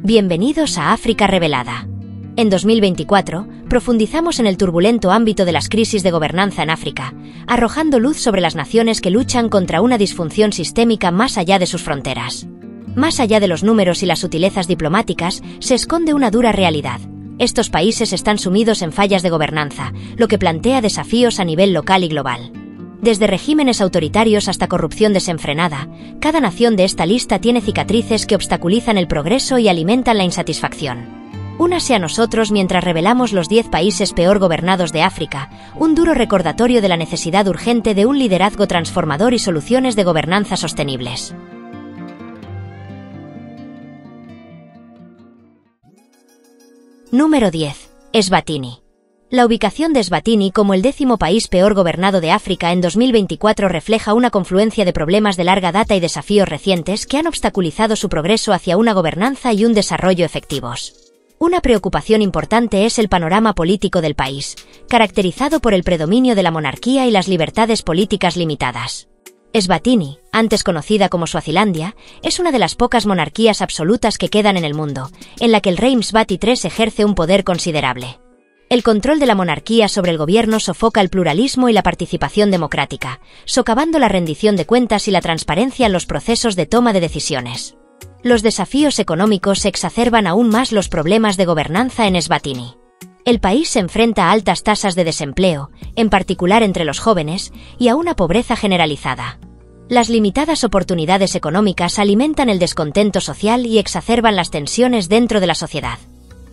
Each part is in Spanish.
Bienvenidos a África Revelada. En 2024, profundizamos en el turbulento ámbito de las crisis de gobernanza en África, arrojando luz sobre las naciones que luchan contra una disfunción sistémica más allá de sus fronteras. Más allá de los números y las sutilezas diplomáticas, se esconde una dura realidad. Estos países están sumidos en fallas de gobernanza, lo que plantea desafíos a nivel local y global. Desde regímenes autoritarios hasta corrupción desenfrenada, cada nación de esta lista tiene cicatrices que obstaculizan el progreso y alimentan la insatisfacción. Únase a nosotros mientras revelamos los 10 países peor gobernados de África, un duro recordatorio de la necesidad urgente de un liderazgo transformador y soluciones de gobernanza sostenibles. Número 10. Eswatini. La ubicación de Eswatini como el 10º país peor gobernado de África en 2024 refleja una confluencia de problemas de larga data y desafíos recientes que han obstaculizado su progreso hacia una gobernanza y un desarrollo efectivos. Una preocupación importante es el panorama político del país, caracterizado por el predominio de la monarquía y las libertades políticas limitadas. Eswatini, antes conocida como Suazilandia, es una de las pocas monarquías absolutas que quedan en el mundo, en la que el rey Mswati III ejerce un poder considerable. El control de la monarquía sobre el gobierno sofoca el pluralismo y la participación democrática, socavando la rendición de cuentas y la transparencia en los procesos de toma de decisiones. Los desafíos económicos exacerban aún más los problemas de gobernanza en Eswatini. El país se enfrenta a altas tasas de desempleo, en particular entre los jóvenes, y a una pobreza generalizada. Las limitadas oportunidades económicas alimentan el descontento social y exacerban las tensiones dentro de la sociedad.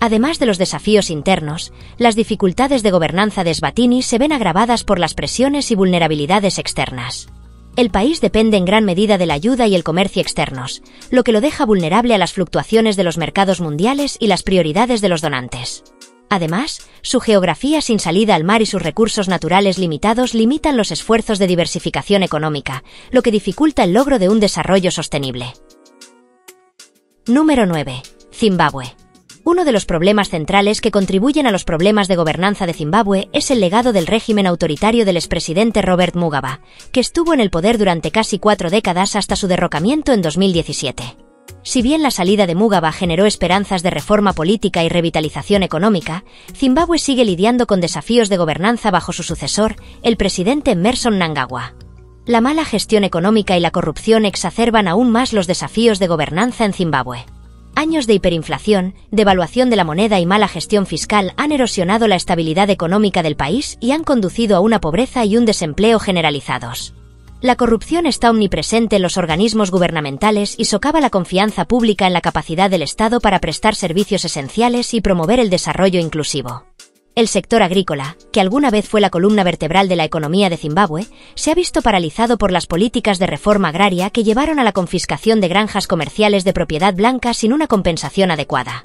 Además de los desafíos internos, las dificultades de gobernanza de Eswatini se ven agravadas por las presiones y vulnerabilidades externas. El país depende en gran medida de la ayuda y el comercio externos, lo que lo deja vulnerable a las fluctuaciones de los mercados mundiales y las prioridades de los donantes. Además, su geografía sin salida al mar y sus recursos naturales limitados limitan los esfuerzos de diversificación económica, lo que dificulta el logro de un desarrollo sostenible. Número 9. Zimbabue. Uno de los problemas centrales que contribuyen a los problemas de gobernanza de Zimbabue es el legado del régimen autoritario del expresidente Robert Mugabe, que estuvo en el poder durante casi 4 décadas hasta su derrocamiento en 2017. Si bien la salida de Mugabe generó esperanzas de reforma política y revitalización económica, Zimbabue sigue lidiando con desafíos de gobernanza bajo su sucesor, el presidente Emmerson Mnangagwa. La mala gestión económica y la corrupción exacerban aún más los desafíos de gobernanza en Zimbabue. Años de hiperinflación, devaluación de la moneda y mala gestión fiscal han erosionado la estabilidad económica del país y han conducido a una pobreza y un desempleo generalizados. La corrupción está omnipresente en los organismos gubernamentales y socava la confianza pública en la capacidad del Estado para prestar servicios esenciales y promover el desarrollo inclusivo. El sector agrícola, que alguna vez fue la columna vertebral de la economía de Zimbabue, se ha visto paralizado por las políticas de reforma agraria que llevaron a la confiscación de granjas comerciales de propiedad blanca sin una compensación adecuada.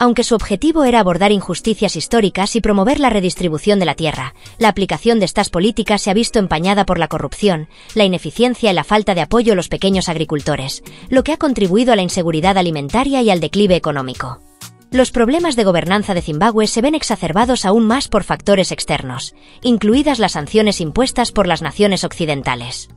Aunque su objetivo era abordar injusticias históricas y promover la redistribución de la tierra, la aplicación de estas políticas se ha visto empañada por la corrupción, la ineficiencia y la falta de apoyo a los pequeños agricultores, lo que ha contribuido a la inseguridad alimentaria y al declive económico. Los problemas de gobernanza de Zimbabue se ven exacerbados aún más por factores externos, incluidas las sanciones impuestas por las naciones occidentales.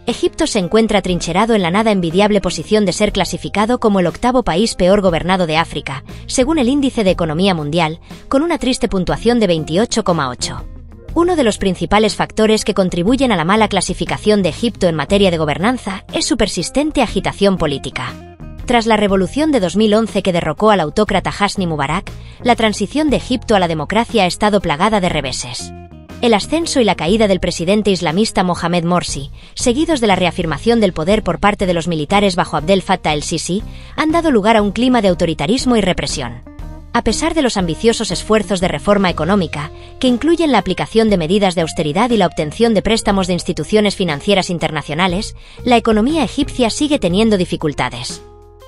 Egipto se encuentra atrincherado en la nada envidiable posición de ser clasificado como el 8º país peor gobernado de África, según el Índice de Economía Mundial, con una triste puntuación de 28,8. Uno de los principales factores que contribuyen a la mala clasificación de Egipto en materia de gobernanza es su persistente agitación política. Tras la revolución de 2011 que derrocó al autócrata Hosni Mubarak, la transición de Egipto a la democracia ha estado plagada de reveses. El ascenso y la caída del presidente islamista Mohamed Morsi, seguidos de la reafirmación del poder por parte de los militares bajo Abdel Fattah el-Sisi, han dado lugar a un clima de autoritarismo y represión. A pesar de los ambiciosos esfuerzos de reforma económica, que incluyen la aplicación de medidas de austeridad y la obtención de préstamos de instituciones financieras internacionales, la economía egipcia sigue teniendo dificultades.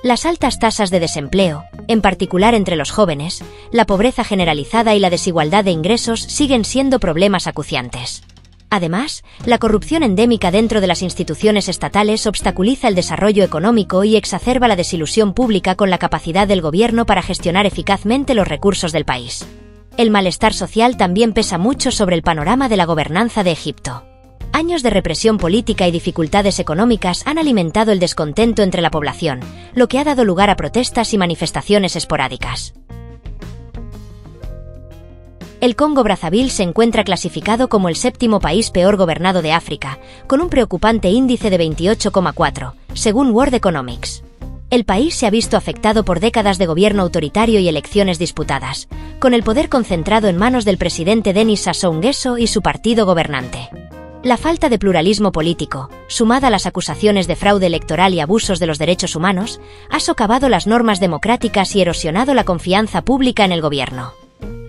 Las altas tasas de desempleo, en particular entre los jóvenes, la pobreza generalizada y la desigualdad de ingresos siguen siendo problemas acuciantes. Además, la corrupción endémica dentro de las instituciones estatales obstaculiza el desarrollo económico y exacerba la desilusión pública con la capacidad del gobierno para gestionar eficazmente los recursos del país. El malestar social también pesa mucho sobre el panorama de la gobernanza de Egipto. Años de represión política y dificultades económicas han alimentado el descontento entre la población, lo que ha dado lugar a protestas y manifestaciones esporádicas. El Congo-Brazzaville se encuentra clasificado como el séptimo país peor gobernado de África, con un preocupante índice de 28,4, según World Economics. El país se ha visto afectado por décadas de gobierno autoritario y elecciones disputadas, con el poder concentrado en manos del presidente Denis Sassou Nguesso y su partido gobernante. La falta de pluralismo político, sumada a las acusaciones de fraude electoral y abusos de los derechos humanos, ha socavado las normas democráticas y erosionado la confianza pública en el gobierno.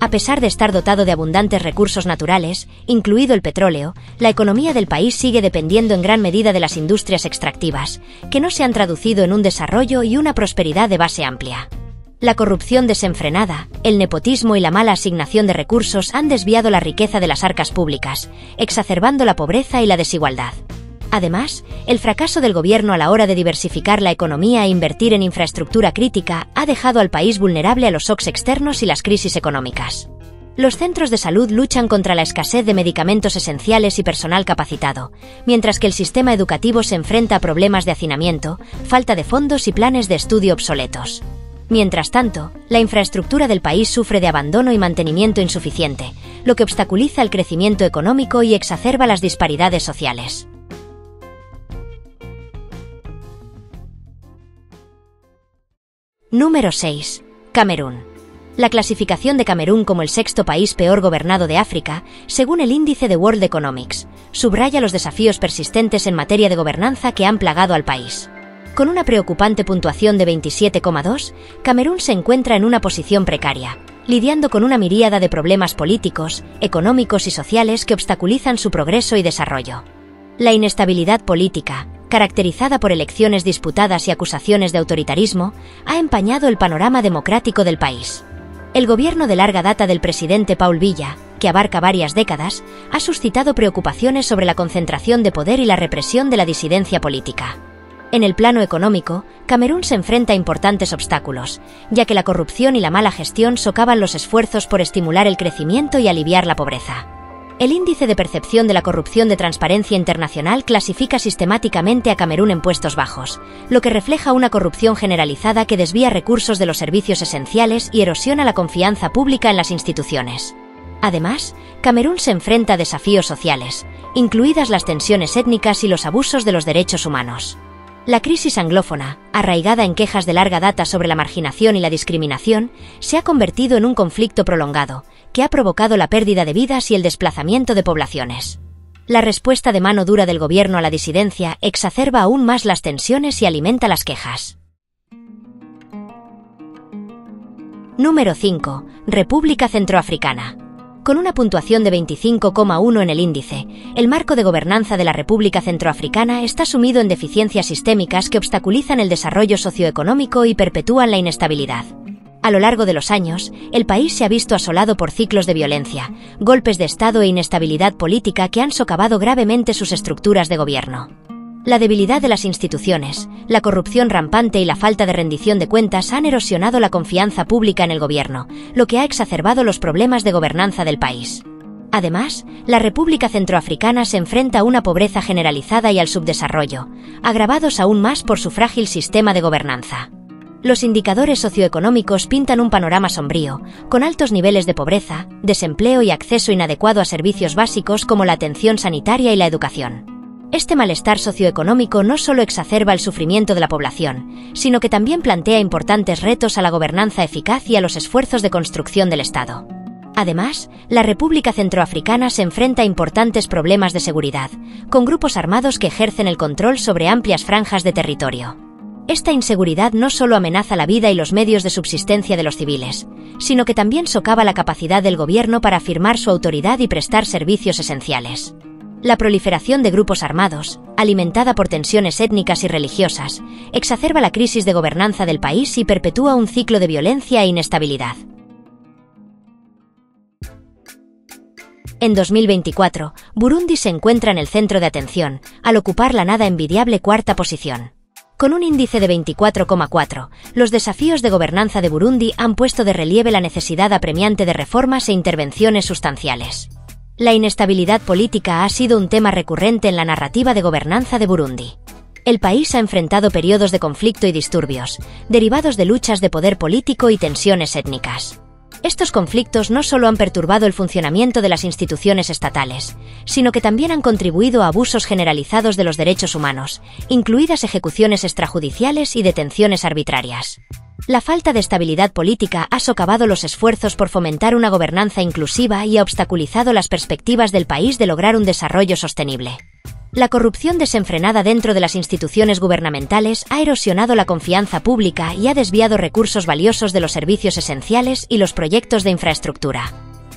A pesar de estar dotado de abundantes recursos naturales, incluido el petróleo, la economía del país sigue dependiendo en gran medida de las industrias extractivas, que no se han traducido en un desarrollo y una prosperidad de base amplia. La corrupción desenfrenada, el nepotismo y la mala asignación de recursos han desviado la riqueza de las arcas públicas, exacerbando la pobreza y la desigualdad. Además, el fracaso del gobierno a la hora de diversificar la economía e invertir en infraestructura crítica ha dejado al país vulnerable a los shocks externos y las crisis económicas. Los centros de salud luchan contra la escasez de medicamentos esenciales y personal capacitado, mientras que el sistema educativo se enfrenta a problemas de hacinamiento, falta de fondos y planes de estudio obsoletos. Mientras tanto, la infraestructura del país sufre de abandono y mantenimiento insuficiente, lo que obstaculiza el crecimiento económico y exacerba las disparidades sociales. Número 6. Camerún. La clasificación de Camerún como el sexto país peor gobernado de África, según el índice de World Economics, subraya los desafíos persistentes en materia de gobernanza que han plagado al país. Con una preocupante puntuación de 27,2, Camerún se encuentra en una posición precaria, lidiando con una miríada de problemas políticos, económicos y sociales que obstaculizan su progreso y desarrollo. La inestabilidad política, caracterizada por elecciones disputadas y acusaciones de autoritarismo, ha empañado el panorama democrático del país. El gobierno de larga data del presidente Paul Biya, que abarca varias décadas, ha suscitado preocupaciones sobre la concentración de poder y la represión de la disidencia política. En el plano económico, Camerún se enfrenta a importantes obstáculos, ya que la corrupción y la mala gestión socavan los esfuerzos por estimular el crecimiento y aliviar la pobreza. El índice de percepción de la corrupción de Transparencia Internacional clasifica sistemáticamente a Camerún en puestos bajos, lo que refleja una corrupción generalizada que desvía recursos de los servicios esenciales y erosiona la confianza pública en las instituciones. Además, Camerún se enfrenta a desafíos sociales, incluidas las tensiones étnicas y los abusos de los derechos humanos. La crisis anglófona, arraigada en quejas de larga data sobre la marginación y la discriminación, se ha convertido en un conflicto prolongado, que ha provocado la pérdida de vidas y el desplazamiento de poblaciones. La respuesta de mano dura del gobierno a la disidencia exacerba aún más las tensiones y alimenta las quejas. Número 5. República Centroafricana. Con una puntuación de 25,1 en el índice, el marco de gobernanza de la República Centroafricana está sumido en deficiencias sistémicas que obstaculizan el desarrollo socioeconómico y perpetúan la inestabilidad. A lo largo de los años, el país se ha visto asolado por ciclos de violencia, golpes de Estado e inestabilidad política que han socavado gravemente sus estructuras de gobierno. La debilidad de las instituciones, la corrupción rampante y la falta de rendición de cuentas han erosionado la confianza pública en el gobierno, lo que ha exacerbado los problemas de gobernanza del país. Además, la República Centroafricana se enfrenta a una pobreza generalizada y al subdesarrollo, agravados aún más por su frágil sistema de gobernanza. Los indicadores socioeconómicos pintan un panorama sombrío, con altos niveles de pobreza, desempleo y acceso inadecuado a servicios básicos como la atención sanitaria y la educación. Este malestar socioeconómico no solo exacerba el sufrimiento de la población, sino que también plantea importantes retos a la gobernanza eficaz y a los esfuerzos de construcción del Estado. Además, la República Centroafricana se enfrenta a importantes problemas de seguridad, con grupos armados que ejercen el control sobre amplias franjas de territorio. Esta inseguridad no solo amenaza la vida y los medios de subsistencia de los civiles, sino que también socava la capacidad del gobierno para afirmar su autoridad y prestar servicios esenciales. La proliferación de grupos armados, alimentada por tensiones étnicas y religiosas, exacerba la crisis de gobernanza del país y perpetúa un ciclo de violencia e inestabilidad. En 2024, Burundi se encuentra en el centro de atención, al ocupar la nada envidiable cuarta posición. Con un índice de 24,4, los desafíos de gobernanza de Burundi han puesto de relieve la necesidad apremiante de reformas e intervenciones sustanciales. La inestabilidad política ha sido un tema recurrente en la narrativa de gobernanza de Burundi. El país ha enfrentado periodos de conflicto y disturbios, derivados de luchas de poder político y tensiones étnicas. Estos conflictos no solo han perturbado el funcionamiento de las instituciones estatales, sino que también han contribuido a abusos generalizados de los derechos humanos, incluidas ejecuciones extrajudiciales y detenciones arbitrarias. La falta de estabilidad política ha socavado los esfuerzos por fomentar una gobernanza inclusiva y ha obstaculizado las perspectivas del país de lograr un desarrollo sostenible. La corrupción desenfrenada dentro de las instituciones gubernamentales ha erosionado la confianza pública y ha desviado recursos valiosos de los servicios esenciales y los proyectos de infraestructura.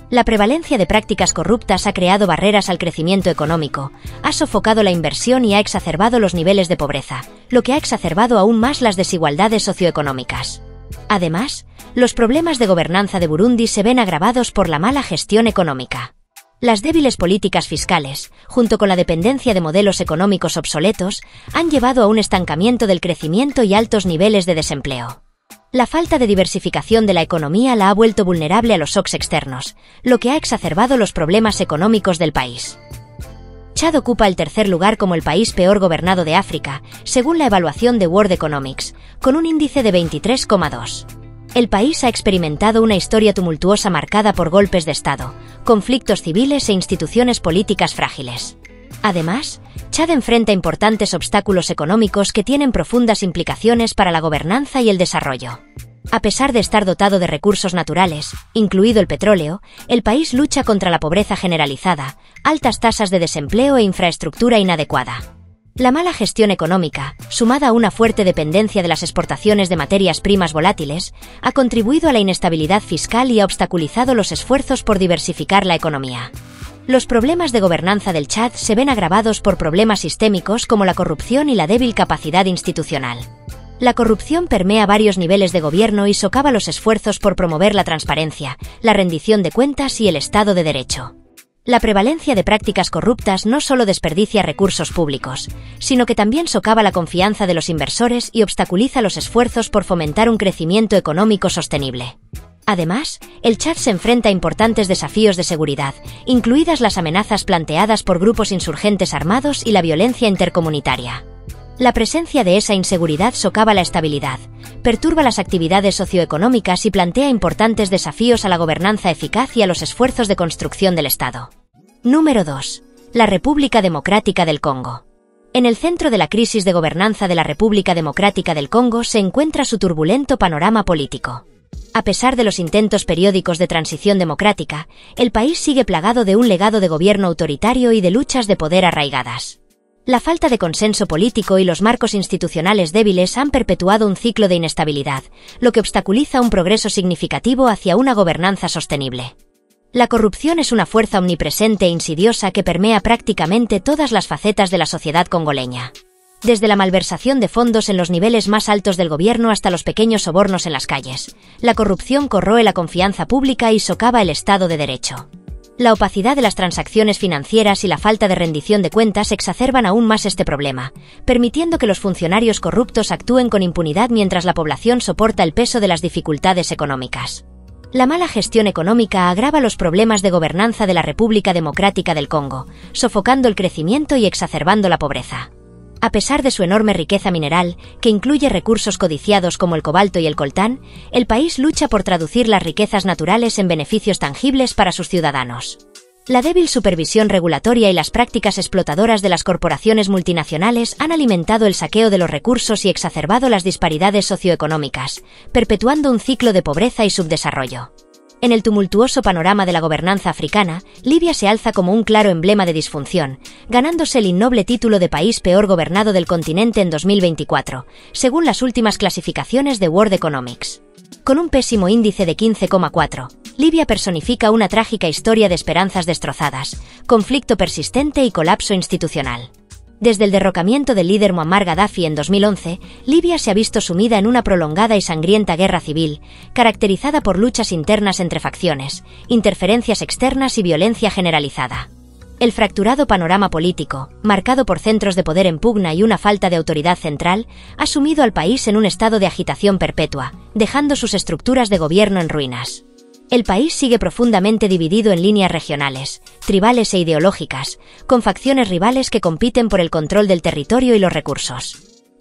La prevalencia de prácticas corruptas ha creado barreras al crecimiento económico, ha sofocado la inversión y ha exacerbado los niveles de pobreza, lo que ha exacerbado aún más las desigualdades socioeconómicas. Además, los problemas de gobernanza de Burundi se ven agravados por la mala gestión económica. Las débiles políticas fiscales, junto con la dependencia de modelos económicos obsoletos, han llevado a un estancamiento del crecimiento y altos niveles de desempleo. La falta de diversificación de la economía la ha vuelto vulnerable a los shocks externos, lo que ha exacerbado los problemas económicos del país. Chad ocupa el tercer lugar como el país peor gobernado de África, según la evaluación de World Economics, con un índice de 23,2. El país ha experimentado una historia tumultuosa marcada por golpes de Estado, conflictos civiles e instituciones políticas frágiles. Además, Chad enfrenta importantes obstáculos económicos que tienen profundas implicaciones para la gobernanza y el desarrollo. A pesar de estar dotado de recursos naturales, incluido el petróleo, el país lucha contra la pobreza generalizada, altas tasas de desempleo e infraestructura inadecuada. La mala gestión económica, sumada a una fuerte dependencia de las exportaciones de materias primas volátiles, ha contribuido a la inestabilidad fiscal y ha obstaculizado los esfuerzos por diversificar la economía. Los problemas de gobernanza del Chad se ven agravados por problemas sistémicos como la corrupción y la débil capacidad institucional. La corrupción permea varios niveles de gobierno y socava los esfuerzos por promover la transparencia, la rendición de cuentas y el Estado de Derecho. La prevalencia de prácticas corruptas no solo desperdicia recursos públicos, sino que también socava la confianza de los inversores y obstaculiza los esfuerzos por fomentar un crecimiento económico sostenible. Además, el Chad se enfrenta a importantes desafíos de seguridad, incluidas las amenazas planteadas por grupos insurgentes armados y la violencia intercomunitaria. La presencia de esa inseguridad socava la estabilidad, perturba las actividades socioeconómicas y plantea importantes desafíos a la gobernanza eficaz y a los esfuerzos de construcción del Estado. Número 2. La República Democrática del Congo. En el centro de la crisis de gobernanza de la República Democrática del Congo se encuentra su turbulento panorama político. A pesar de los intentos periódicos de transición democrática, el país sigue plagado de un legado de gobierno autoritario y de luchas de poder arraigadas. La falta de consenso político y los marcos institucionales débiles han perpetuado un ciclo de inestabilidad, lo que obstaculiza un progreso significativo hacia una gobernanza sostenible. La corrupción es una fuerza omnipresente e insidiosa que permea prácticamente todas las facetas de la sociedad congoleña. Desde la malversación de fondos en los niveles más altos del gobierno hasta los pequeños sobornos en las calles, la corrupción corroe la confianza pública y socava el Estado de Derecho. La opacidad de las transacciones financieras y la falta de rendición de cuentas exacerban aún más este problema, permitiendo que los funcionarios corruptos actúen con impunidad mientras la población soporta el peso de las dificultades económicas. La mala gestión económica agrava los problemas de gobernanza de la República Democrática del Congo, sofocando el crecimiento y exacerbando la pobreza. A pesar de su enorme riqueza mineral, que incluye recursos codiciados como el cobalto y el coltán, el país lucha por traducir las riquezas naturales en beneficios tangibles para sus ciudadanos. La débil supervisión regulatoria y las prácticas explotadoras de las corporaciones multinacionales han alimentado el saqueo de los recursos y exacerbado las disparidades socioeconómicas, perpetuando un ciclo de pobreza y subdesarrollo. En el tumultuoso panorama de la gobernanza africana, Libia se alza como un claro emblema de disfunción, ganándose el innoble título de país peor gobernado del continente en 2024, según las últimas clasificaciones de World Economics. Con un pésimo índice de 15,4, Libia personifica una trágica historia de esperanzas destrozadas, conflicto persistente y colapso institucional. Desde el derrocamiento del líder Muammar Gaddafi en 2011, Libia se ha visto sumida en una prolongada y sangrienta guerra civil, caracterizada por luchas internas entre facciones, interferencias externas y violencia generalizada. El fracturado panorama político, marcado por centros de poder en pugna y una falta de autoridad central, ha sumido al país en un estado de agitación perpetua, dejando sus estructuras de gobierno en ruinas. El país sigue profundamente dividido en líneas regionales, tribales e ideológicas, con facciones rivales que compiten por el control del territorio y los recursos.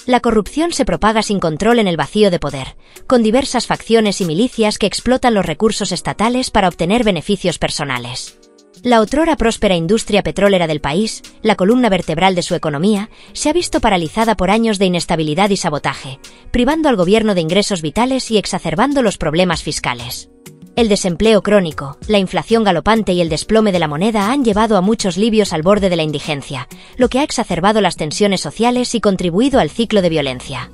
La corrupción se propaga sin control en el vacío de poder, con diversas facciones y milicias que explotan los recursos estatales para obtener beneficios personales. La otrora próspera industria petrolera del país, la columna vertebral de su economía, se ha visto paralizada por años de inestabilidad y sabotaje, privando al gobierno de ingresos vitales y exacerbando los problemas fiscales. El desempleo crónico, la inflación galopante y el desplome de la moneda han llevado a muchos libios al borde de la indigencia, lo que ha exacerbado las tensiones sociales y contribuido al ciclo de violencia.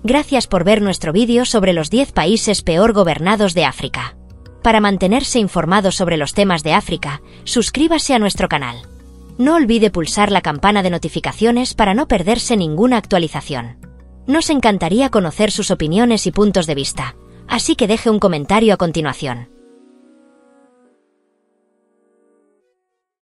Gracias por ver nuestro vídeo sobre los 10 países peor gobernados de África. Para mantenerse informado sobre los temas de África, suscríbase a nuestro canal. No olvide pulsar la campana de notificaciones para no perderse ninguna actualización. Nos encantaría conocer sus opiniones y puntos de vista, así que deje un comentario a continuación.